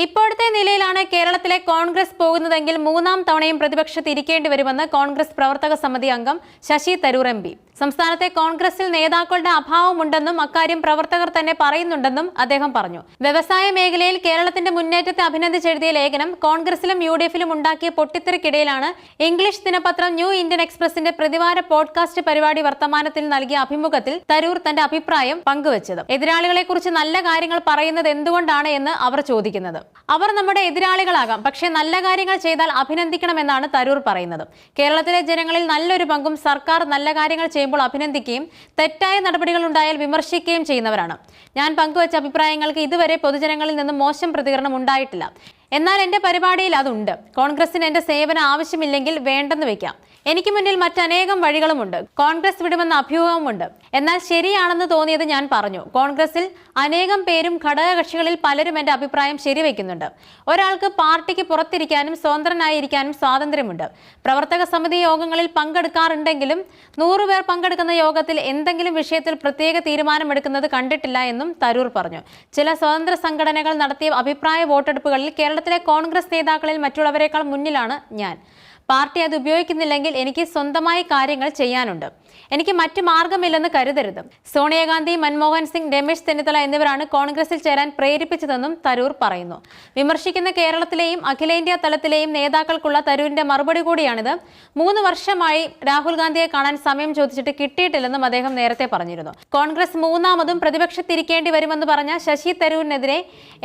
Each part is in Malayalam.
ഇപ്പോഴത്തെ നിലയിലാണ് കേരളത്തിലെ കോൺഗ്രസ് പോകുന്നതെങ്കിൽ മൂന്നാം തവണയും പ്രതിപക്ഷത്ത് ഇരിക്കേണ്ടി വരുമെന്ന് കോൺഗ്രസ് പ്രവർത്തക സമിതി അംഗം ശശി തരൂർ എം പി. സംസ്ഥാനത്തെ കോൺഗ്രസിൽ നേതാക്കളുടെ അഭാവമുണ്ടെന്നും അക്കാര്യം പ്രവർത്തകർ തന്നെ പറയുന്നുണ്ടെന്നും അദ്ദേഹം പറഞ്ഞു. വ്യവസായ മേഖലയിൽ കേരളത്തിന്റെ മുന്നേറ്റത്തെ അഭിനന്ദിച്ചെഴുതിയ ലേഖനം കോൺഗ്രസിലും UDF-ലും ഉണ്ടാക്കിയ പൊട്ടിത്തെറിക്കിടയിലാണ് ഇംഗ്ലീഷ് ദിനപത്രം ന്യൂ ഇന്ത്യൻ എക്സ്പ്രസിന്റെ പ്രതിവാര പോഡ്കാസ്റ്റ് പരിപാടി വർത്തമാനത്തിൽ നൽകിയ അഭിമുഖത്തിൽ തരൂർ തന്റെ അഭിപ്രായം പങ്കുവച്ചത്. എതിരാളികളെക്കുറിച്ച് നല്ല കാര്യങ്ങൾ പറയുന്നത് എന്തുകൊണ്ടാണ് എന്ന് അവർ ചോദിക്കുന്നത്. അവർ നമ്മുടെ എതിരാളികളാകാം, പക്ഷേ നല്ല കാര്യങ്ങൾ ചെയ്താൽ അഭിനന്ദിക്കണമെന്നാണ് തരൂർ പറയുന്നത്. കേരളത്തിലെ ജനങ്ങളിൽ നല്ലൊരു പങ്കും സർക്കാർ നല്ല കാര്യങ്ങൾ ചെയ്യുമ്പോൾ അഭിനന്ദിക്കുകയും തെറ്റായ നടപടികൾ ഉണ്ടായാൽ വിമർശിക്കുകയും ചെയ്യുന്നവരാണ്. ഞാൻ പങ്കുവച്ച അഭിപ്രായങ്ങൾക്ക് ഇതുവരെ പൊതുജനങ്ങളിൽ നിന്നും മോശം പ്രതികരണം ഉണ്ടായിട്ടില്ല. എന്നാൽ എന്റെ പരിപാടിയിൽ അതുണ്ട്. കോൺഗ്രസിന് എന്റെ സേവനം ആവശ്യമില്ലെങ്കിൽ വേണ്ടെന്ന് വെക്കാം. എനിക്ക് മുന്നിൽ മറ്റനേകം വഴികളുമുണ്ട്. കോൺഗ്രസ് വിടുമെന്ന അഭ്യൂഹമുണ്ട്. എന്നാൽ ശരിയാണെന്ന് തോന്നിയത് ഞാൻ പറഞ്ഞു. കോൺഗ്രസിൽ അനേകം പേരും ഘടകകക്ഷികളിൽ പലരും എന്റെ അഭിപ്രായം ശരിവെക്കുന്നുണ്ട്. ഒരാൾക്ക് പാർട്ടിക്ക് പുറത്തിരിക്കാനും സ്വതന്ത്രനായിരിക്കാനും സ്വാതന്ത്ര്യമുണ്ട്. പ്രവർത്തക സമിതി യോഗങ്ങളിൽ പങ്കെടുക്കാറുണ്ടെങ്കിലും 100 പേർ പങ്കെടുക്കുന്ന യോഗത്തിൽ എന്തെങ്കിലും വിഷയത്തിൽ പ്രത്യേക തീരുമാനമെടുക്കുന്നത് കണ്ടിട്ടില്ല എന്നും തരൂർ പറഞ്ഞു. ചില സ്വതന്ത്ര സംഘടനകൾ നടത്തിയ അഭിപ്രായ വോട്ടെടുപ്പുകളിൽ കേരളത്തിലെ കോൺഗ്രസ് നേതാക്കളിൽ മറ്റുള്ളവരെക്കാൾ മുന്നിലാണ് ഞാൻ. പാർട്ടി അത് ഉപയോഗിക്കുന്നില്ലെങ്കിൽ എനിക്ക് സ്വന്തമായി കാര്യങ്ങൾ ചെയ്യാനുണ്ട്. എനിക്ക് മറ്റു മാർഗമില്ലെന്ന് കരുതരുത്. സോണിയാഗാന്ധി, മൻമോഹൻ സിംഗ്, രമേശ് ചെന്നിത്തല എന്നിവരാണ് കോൺഗ്രസിൽ ചേരാൻ പ്രേരിപ്പിച്ചതെന്നും തരൂർ പറയുന്നു. വിമർശിക്കുന്ന കേരളത്തിലെയും അഖിലേന്ത്യാ തലത്തിലെയും നേതാക്കൾക്കുള്ള തരൂരിന്റെ മറുപടി കൂടിയാണിത്. 3 വർഷമായി രാഹുൽ ഗാന്ധിയെ കാണാൻ സമയം ചോദിച്ചിട്ട് കിട്ടിയിട്ടില്ലെന്നും അദ്ദേഹം നേരത്തെ പറഞ്ഞിരുന്നു. കോൺഗ്രസ് മൂന്നാമതും പ്രതിപക്ഷത്തിരിക്കേണ്ടി വരുമെന്ന് പറഞ്ഞ ശശി തരൂരിനെതിരെ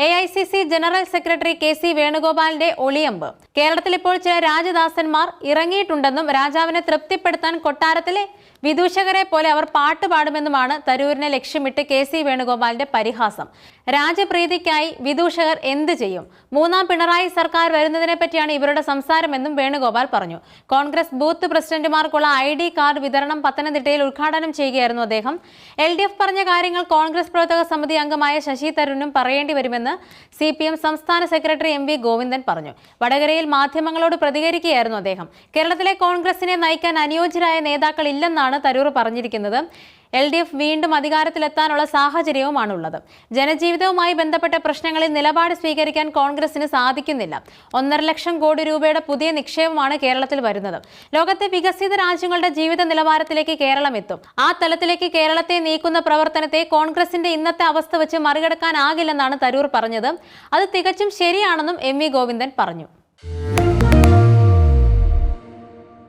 AICC ജനറൽ സെക്രട്ടറി KC വേണുഗോപാലിന്റെ ഒളിയമ്പ്. കേരളത്തിൽ ഇപ്പോൾ ചില രാജദാസന്മാർ ഇറങ്ങിയിട്ടുണ്ടെന്നും രാജാവിനെ തൃപ്തിപ്പെടുത്താൻ കൊട്ടാരത്തിലെ വിദൂഷകരെ പോലെ അവർ പാട്ട് പാടുമെന്നുമാണ് തരൂരിനെ ലക്ഷ്യമിട്ട് KC വേണുഗോപാലിന്റെ പരിഹാസം. രാജപ്രീതിക്കായി വിദൂഷകർ എന്ത് ചെയ്യും? 3ാം പിണറായി സർക്കാർ വരുന്നതിനെ പറ്റിയാണ് ഇവരുടെ സംസാരമെന്നും വേണുഗോപാൽ പറഞ്ഞു. കോൺഗ്രസ് ബൂത്ത് പ്രസിഡന്റുമാർക്കുള്ള ID കാർഡ് വിതരണം പത്തനംതിട്ടയിൽ ഉദ്ഘാടനം ചെയ്യുകയായിരുന്നു അദ്ദേഹം. LDF പറഞ്ഞ കാര്യങ്ങൾ കോൺഗ്രസ് പ്രവർത്തക സമിതി അംഗമായ ശശി തരൂരിനും പറയേണ്ടി വരുമെന്ന് CPM സംസ്ഥാന സെക്രട്ടറി MV ഗോവിന്ദൻ പറഞ്ഞു. വടകരയിൽ മാധ്യമങ്ങളോട് പ്രതികരിക്കുകയായിരുന്നു അദ്ദേഹം. കേരളത്തിലെ കോൺഗ്രസിനെ നയിക്കാൻ അനുയോജ്യരായ നേതാക്കൾ ഇല്ലെന്നാണ് തരൂർ പറഞ്ഞിരിക്കുന്നത്. LDF വീണ്ടും അധികാരത്തിലെത്താനുള്ള സാഹചര്യവുമാണുള്ളത്. ജനജീവിതവുമായി ബന്ധപ്പെട്ട പ്രശ്നങ്ങളിൽ നിലപാട് സ്വീകരിക്കാൻ കോൺഗ്രസിന് സാധിക്കുന്നില്ല. 1.5 ലക്ഷം കോടി രൂപയുടെ പുതിയ നിക്ഷേപമാണ് കേരളത്തിൽ വരുന്നത്. ലോകത്തെ വികസിത രാജ്യങ്ങളുടെ ജീവിത നിലവാരത്തിലേക്ക് കേരളം എത്തും. ആ തലത്തിലേക്ക് കേരളത്തെ നീക്കുന്ന പ്രവർത്തനത്തെ കോൺഗ്രസിന്റെ ഇന്നത്തെ അവസ്ഥ വെച്ച് മറികടക്കാനാകില്ലെന്നാണ് തരൂർ പറഞ്ഞത്. അത് തികച്ചും ശരിയാണെന്നും MV ഗോവിന്ദൻ പറഞ്ഞു.